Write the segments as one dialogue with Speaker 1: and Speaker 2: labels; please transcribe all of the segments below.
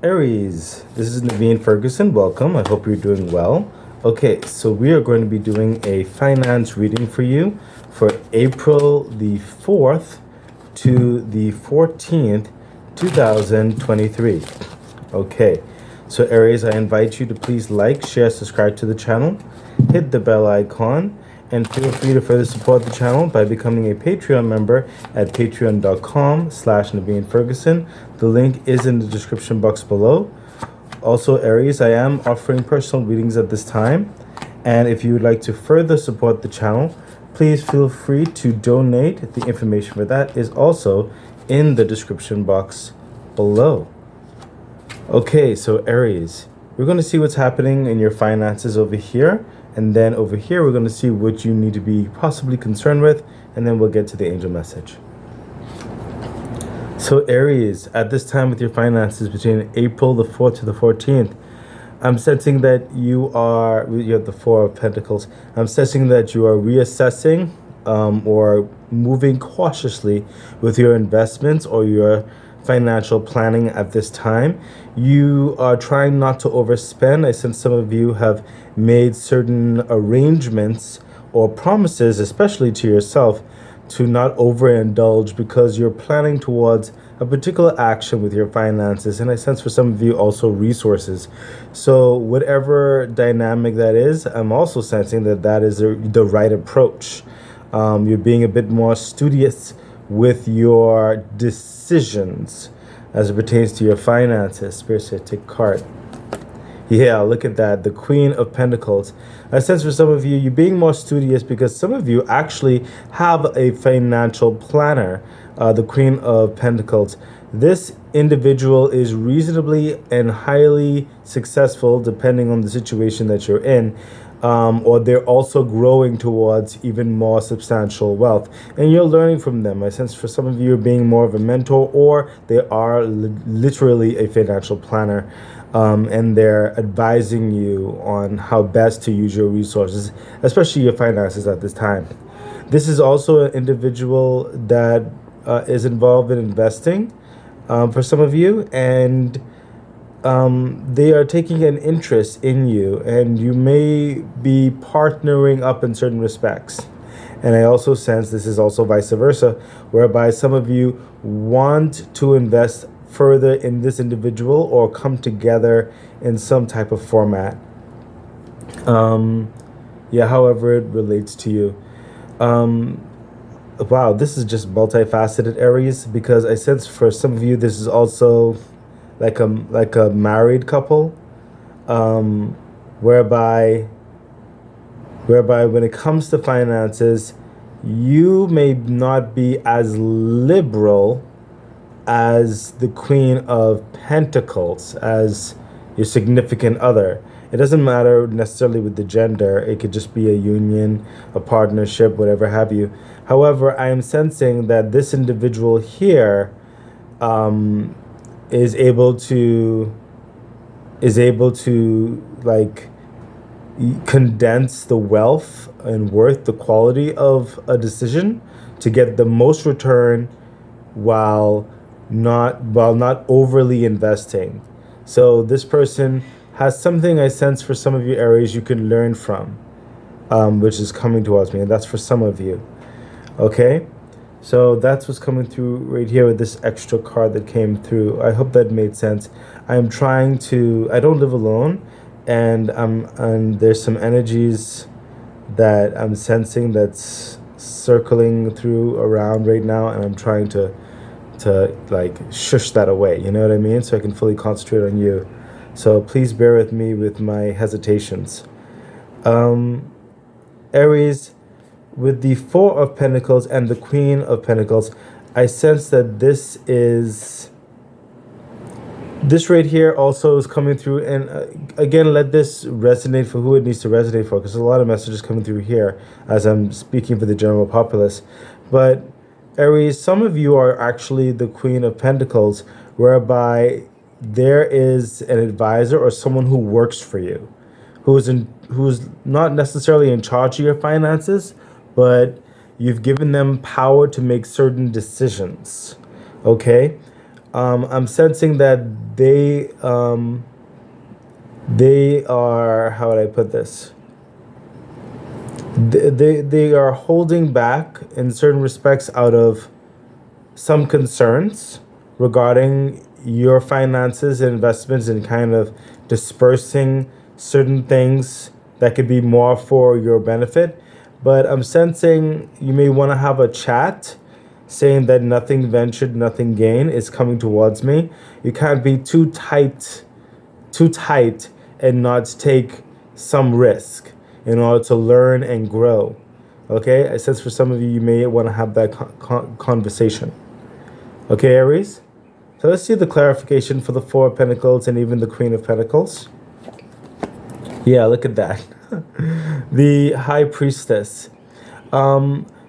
Speaker 1: Aries, this is Naveen Ferguson. Welcome. I hope you're doing well. Okay, so we are going to be doing a finance reading for you for April the 4th to the 14th, 2023. Okay, so Aries, I invite you to please like, share, subscribe to the channel, hit the bell icon, and feel free to further support the channel by becoming a Patreon member at patreon.com/Naveen Ferguson. The link is in the description box below. Also, Aries, I am offering personal readings at this time. And if you would like to further support the channel, please feel free to donate. The information for that is also in the description box below. Okay, so Aries, we're going to see what's happening in your finances over here. And then over here, we're going to see what you need to be possibly concerned with. And then we'll get to the angel message. So Aries, at this time with your finances between April the 4th to the 14th, I'm sensing that you have the Four of Pentacles. I'm sensing that you are reassessing or moving cautiously with your investments or your financial planning at this time. You are trying not to overspend. I sense some of you have made certain arrangements or promises, especially to yourself, to not overindulge because you're planning towards a particular action with your finances. And I sense for some of you also resources. So whatever dynamic that is, I'm also sensing that that is the right approach. You're being a bit more studious with your decisions as it pertains to your finances. Spirit said, take card. Yeah, look at that. The Queen of Pentacles. I sense for some of you, you're being more studious because some of you actually have a financial planner, the Queen of Pentacles. This individual is reasonably and highly successful depending on the situation that you're in. Or they're also growing towards even more substantial wealth. And you're learning from them. I sense for some of you, you're being more of a mentor, or they are literally a financial planner. And they're advising you on how best to use your resources, especially your finances at this time. This is also an individual that is involved in investing for some of you, and they are taking an interest in you, and you may be partnering up in certain respects. And I also sense this is also vice versa, whereby some of you want to invest further in this individual or come together in some type of format. However it relates to you. Wow, this is just multifaceted, Aries, because I sense for some of you this is also like a married couple, whereby when it comes to finances, you may not be as liberal as the Queen of Pentacles, as your significant other. It doesn't matter necessarily with the gender. It could just be a union, a partnership, whatever have you. However, I am sensing that this individual here is able to like condense the wealth and worth, the quality of a decision to get the most return while not overly investing. So this person has something, I sense for some of you, Aries, you can learn from, which is coming towards me, and that's for some of you. Okay, so that's what's coming through right here with this extra card that came through. I hope that made sense. I don't live alone, and there's some energies that I'm sensing that's circling through around right now, and I'm trying to like shush that away, you know what I mean, so I can fully concentrate on you. So please bear with me with my hesitations. Aries, with the Four of Pentacles and the Queen of Pentacles, I sense that this right here also is coming through. And again, let this resonate for who it needs to resonate for, because there's a lot of messages coming through here as I'm speaking for the general populace. But Aries, some of you are actually the Queen of Pentacles, whereby there is an advisor or someone who works for you, who's not necessarily in charge of your finances, but you've given them power to make certain decisions. Okay? I'm sensing that they are, how would I put this? They are holding back in certain respects out of some concerns regarding your finances and investments, and kind of dispersing certain things that could be more for your benefit. But I'm sensing you may want to have a chat saying that nothing ventured, nothing gained is coming towards me. You can't be too tight and not take some risk in order to learn and grow. Okay, I sense for some of you, you may want to have that conversation. Okay, Aries? So let's see the clarification for the Four of Pentacles and even the Queen of Pentacles. Yeah, look at that. The High Priestess.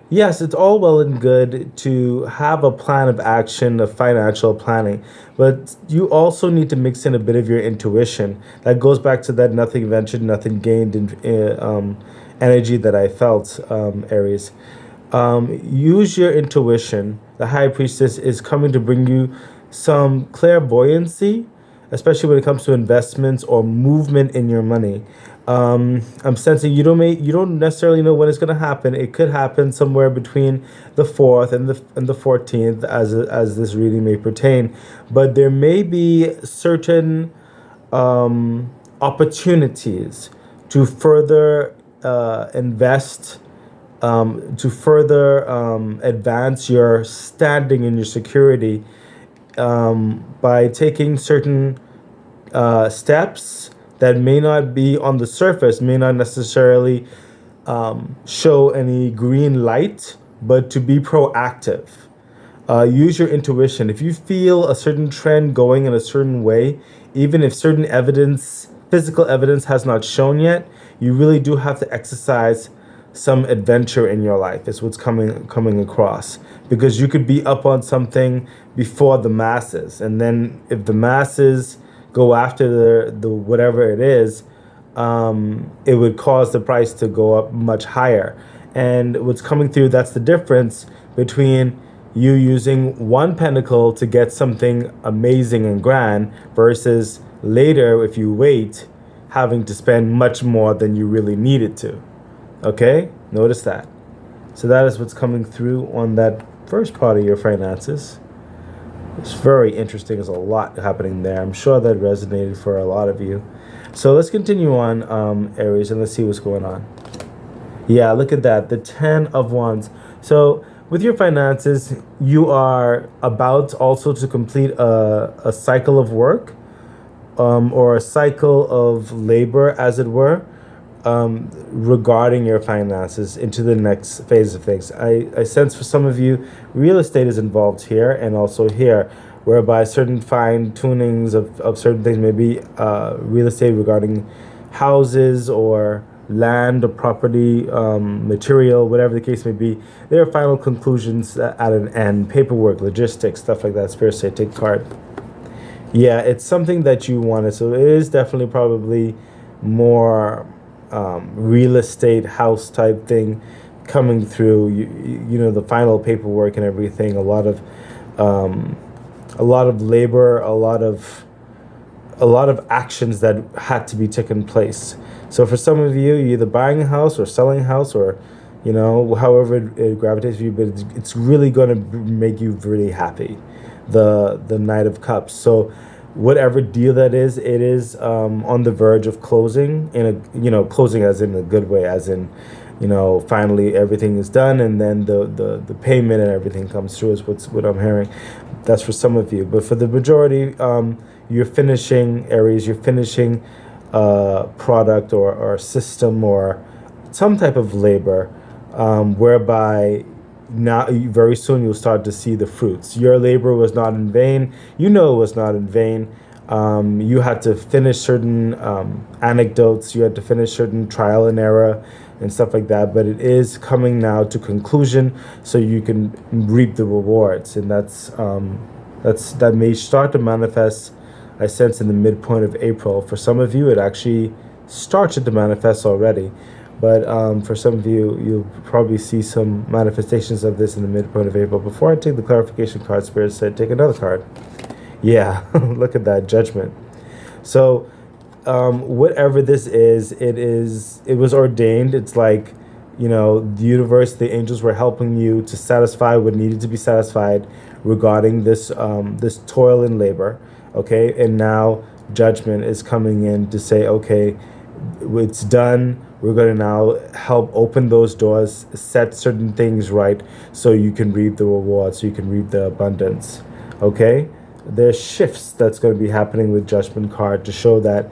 Speaker 1: Yes, it's all well and good to have a plan of action, of financial planning, but you also need to mix in a bit of your intuition. That goes back to that nothing ventured, nothing gained energy that I felt, Aries. Use your intuition. The High Priestess is coming to bring you some clairvoyancy, especially when it comes to investments or movement in your money. I'm sensing you don't necessarily know when it's going to happen. It could happen somewhere between the 4th and the 14th, as this reading may pertain. But there may be certain opportunities to further invest, to further advance your standing and your security, by taking certain steps that may not be on the surface, may not necessarily show any green light, but to be proactive. Use your intuition. If you feel a certain trend going in a certain way, even if certain evidence, physical evidence has not shown yet, you really do have to exercise some adventure in your life. Is what's coming across, because you could be up on something before the masses, and then if the masses go after the whatever it is, it would cause the price to go up much higher. And what's coming through, that's the difference between you using one pentacle to get something amazing and grand versus later, if you wait, having to spend much more than you really needed to. Okay? Notice that. So that is what's coming through on that first part of your finances. It's very interesting. There's a lot happening there. I'm sure that resonated for a lot of you. So let's continue on, Aries, and let's see what's going on. Yeah, look at that. The 10 of Wands. So with your finances, you are about also to complete a cycle of work, or a cycle of labor, as it were, regarding your finances into the next phase of things. I sense for some of you, real estate is involved here and also here, whereby certain fine tunings of certain things, maybe real estate regarding houses or land or property, material, whatever the case may be. There are final conclusions at an end, paperwork, logistics, stuff like that. Spirit say, take card. Yeah, it's something that you wanted. So it is definitely probably more real estate house type thing coming through. You know, the final paperwork and everything. A lot of labor, a lot of actions that had to be taken place. So for some of you, you're either buying a house or selling a house, or you know, however it gravitates for you, but it's really going to make you really happy. The Knight of Cups. So whatever deal that is, it is on the verge of closing, closing as in a good way, as in, finally everything is done, and then the payment and everything comes through is what I'm hearing. That's for some of you, but for the majority, you're finishing, Aries, you're finishing a product or system or some type of labor, whereby now very soon you'll start to see the fruits. Your labor was not in vain. You know it was not in vain. You had to finish certain anecdotes. You had to finish certain trial and error and stuff like that. But it is coming now to conclusion, so you can reap the rewards. And that may start to manifest, I sense, in the midpoint of April. For some of you, it actually started to manifest already. But for some of you, you'll probably see some manifestations of this in the midpoint of April. Before I take the clarification card, Spirit said, take another card. Yeah, look at that judgment. So, whatever this is, it was ordained. It's like, the universe, the angels were helping you to satisfy what needed to be satisfied regarding this toil and labor. Okay, and now judgment is coming in to say, okay, it's done. We're going to now help open those doors, set certain things right, so you can reap the reward, so you can reap the abundance. Okay, there's shifts that's going to be happening with judgment card to show that,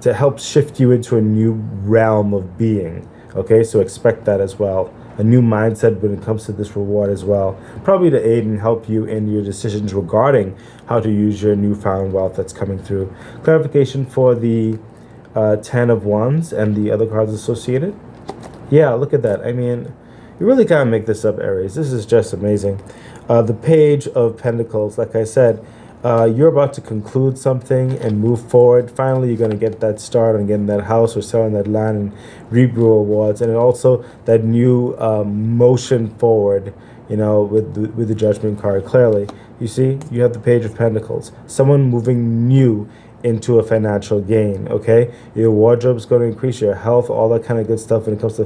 Speaker 1: to help shift you into a new realm of being. Okay, so expect that as well. A new mindset when it comes to this reward as well. Probably to aid and help you in your decisions regarding how to use your newfound wealth that's coming through. Clarification for the Ten of Wands and the other cards associated. Yeah, look at that. I mean, you really can't make this up, Aries. This is just amazing. The Page of Pentacles, like I said, you're about to conclude something and move forward. Finally, you're going to get that start on getting that house or selling that land and reap rewards. And also that new motion forward, with the Judgment card. Clearly, you see, you have the Page of Pentacles. Someone moving new into a financial gain. Okay, your wardrobe is going to increase, your health, all that kind of good stuff when it comes to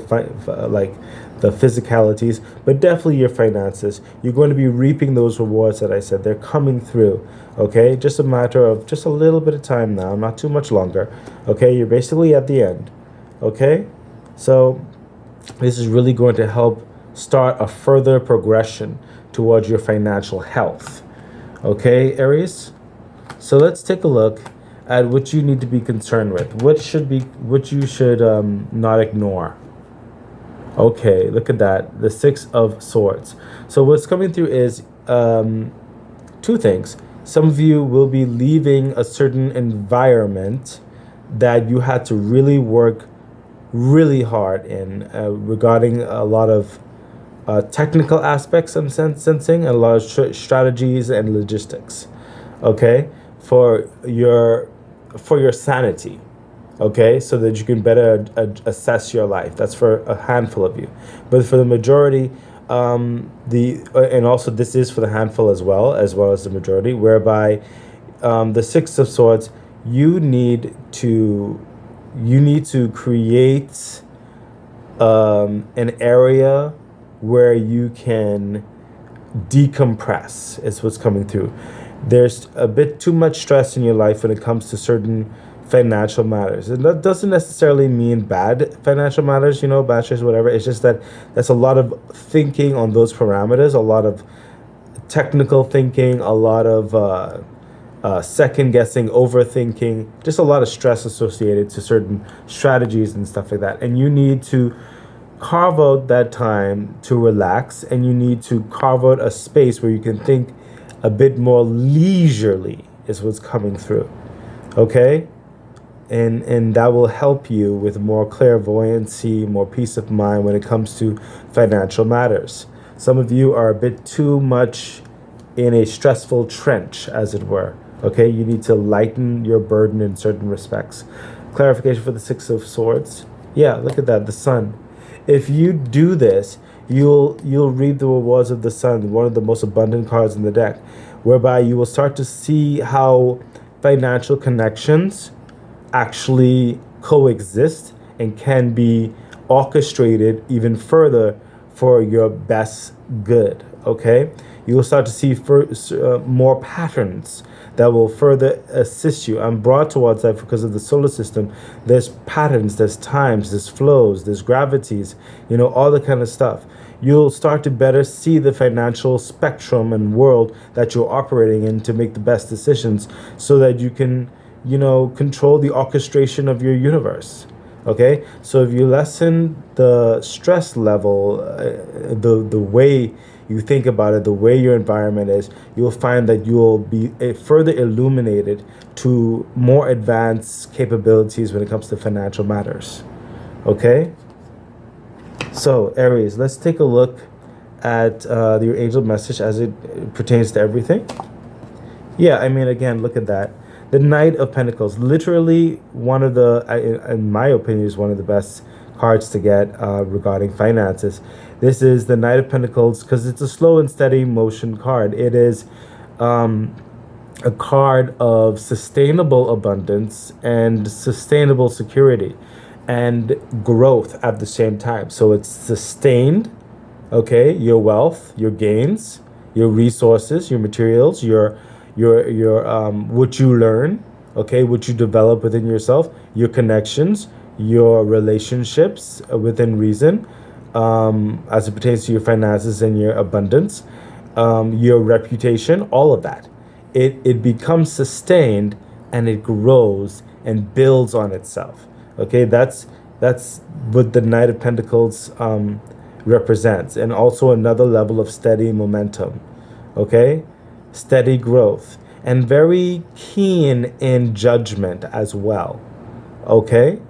Speaker 1: like the physicalities, but definitely your finances. You're going to be reaping those rewards that I said. They're coming through. Okay, just a matter of just a little bit of time now, not too much longer. Okay, you're basically at the end. Okay, so this is really going to help start a further progression towards your financial health. Okay, Aries, so let's take a look at what you need to be concerned with. What you should not ignore. Okay, look at that. The Six of Swords. So what's coming through is two things. Some of you will be leaving a certain environment that you had to really work really hard in regarding a lot of technical aspects I'm sensing, a lot of strategies and logistics. Okay, for your sanity, okay, so that you can better assess your life. That's for a handful of you, but for the majority, and also this is for the handful as well as the majority, whereby the Six of Swords, you need to create an area where you can decompress, is what's coming through. There's a bit too much stress in your life when it comes to certain financial matters. And that doesn't necessarily mean bad financial matters, bad stress, whatever. It's just that that's a lot of thinking on those parameters, a lot of technical thinking, a lot of second guessing, overthinking, just a lot of stress associated to certain strategies and stuff like that. And you need to carve out that time to relax, and you need to carve out a space where you can think a bit more leisurely, is what's coming through. Okay, and that will help you with more clairvoyancy, more peace of mind when it comes to financial matters. Some of you are a bit too much in a stressful trench, as it were. Okay, you need to lighten your burden in certain respects. Clarification for the Six of Swords. Yeah, look at that, the Sun. If you do this, you'll reap the rewards of the Sun, one of the most abundant cards in the deck, whereby you will start to see how financial connections actually coexist and can be orchestrated even further for your best good. Okay, you will start to see more patterns that will further assist you. I'm brought towards that because of the solar system. There's patterns, there's times, there's flows, there's gravities, all the kind of stuff. You'll start to better see the financial spectrum and world that you're operating in to make the best decisions, so that you can, control the orchestration of your universe. Okay, so if you lessen the stress level, the way you think about it, the way your environment is, you'll find that you'll be further illuminated to more advanced capabilities when it comes to financial matters. Okay, so Aries, let's take a look at your angel message as it pertains to everything. Yeah, I mean, again, look at that. The Knight of Pentacles, literally one of the, in my opinion, is one of the best cards to get regarding finances. This is the Knight of Pentacles because it's a slow and steady motion card. It is a card of sustainable abundance and sustainable security and growth at the same time. So it's sustained, okay, your wealth, your gains, your resources, your materials, your what you learn, okay, what you develop within yourself, your connections, your relationships within reason, as it pertains to your finances and your abundance, your reputation, all of that. It becomes sustained and it grows and builds on itself. Okay, that's what the Knight of Pentacles represents, and also another level of steady momentum. Okay, steady growth and very keen in judgment as well. Okay,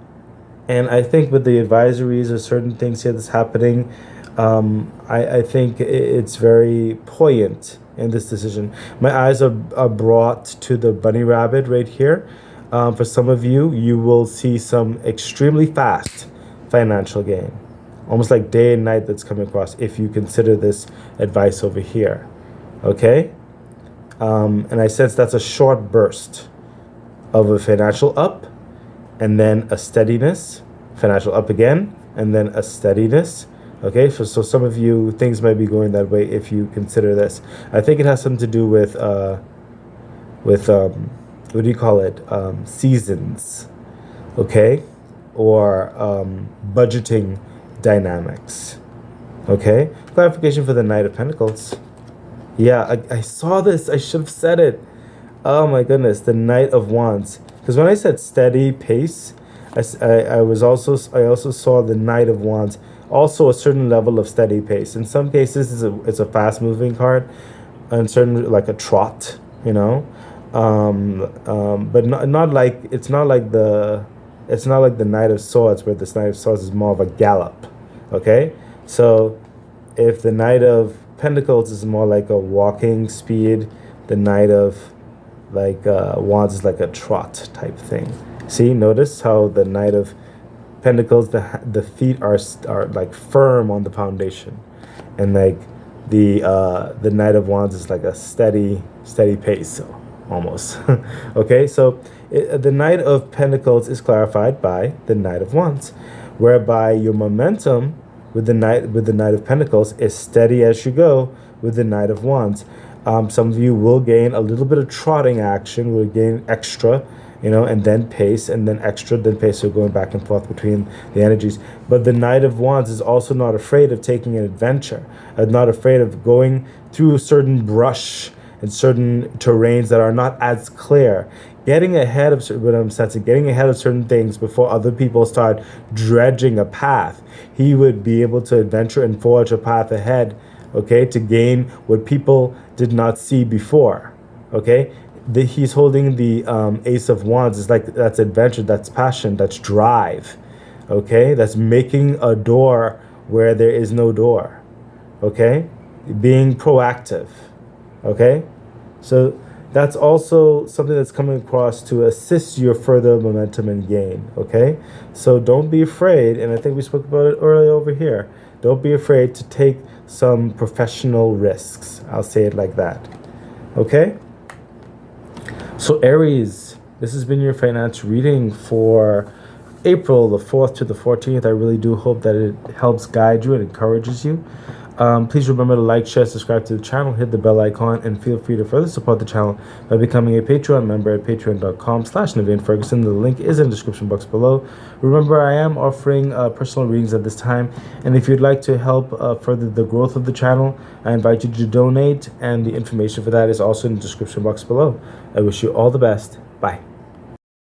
Speaker 1: and I think with the advisories or certain things here that's happening, I think it's very poignant in this decision. My eyes are brought to the bunny rabbit right here. For some of you, you will see some extremely fast financial gain, almost like day and night that's coming across if you consider this advice over here. Okay? And I sense that's a short burst of a financial up, and then a steadiness, financial up again, and then a steadiness. Okay, so some of you, things might be going that way if you consider this. I think it has something to do with what do you call it? Seasons, okay, or budgeting dynamics. Okay, clarification for the Knight of Pentacles. Yeah, I saw this. I should have said it. Oh my goodness, the Knight of Wands. Because when I said steady pace, I also saw the Knight of Wands. Also a certain level of steady pace. In some cases, it's a fast moving card, and certain like a trot, you know, but not like it's not like the Knight of Swords, where this Knight of Swords is more of a gallop. Okay, so if the Knight of Pentacles is more like a walking speed, the Knight of Wands is like a trot type thing. See, notice how the Knight of Pentacles, the feet are like firm on the foundation, and like the Knight of Wands is like a steady pace, almost. Okay, so the Knight of Pentacles is clarified by the Knight of Wands, whereby your momentum with the Knight of Pentacles is steady as you go with the Knight of Wands. Some of you will gain a little bit of trotting action, will gain extra, you know, and then pace, and then extra, then pace. So going back and forth between the energies. But the Knight of Wands is also not afraid of taking an adventure, not afraid of going through certain brush and certain terrains that are not as clear. Getting ahead of what I'm sensing, getting ahead of certain things before other people start dredging a path. He would be able to adventure and forge a path ahead, okay, to gain what people did not see before, okay? He's holding the Ace of Wands. It's like that's adventure, that's passion, that's drive, okay? That's making a door where there is no door, okay? Being proactive, okay? So that's also something that's coming across to assist your further momentum and gain, okay? So don't be afraid, and I think we spoke about it earlier over here. Don't be afraid to take some professional risks. I'll say it like that, okay? So Aries, this has been your finance reading for April the 4th to the 14th. I really do hope that it helps guide you and encourages you. Please remember to like, share, subscribe to the channel, hit the bell icon, and feel free to further support the channel by becoming a Patreon member at patreon.com/NaveenFerguson. The link is in the description box below. Remember, I am offering personal readings at this time, and if you'd like to help further the growth of the channel, I invite you to donate, and the information for that is also in the description box below. I wish you all the best. Bye.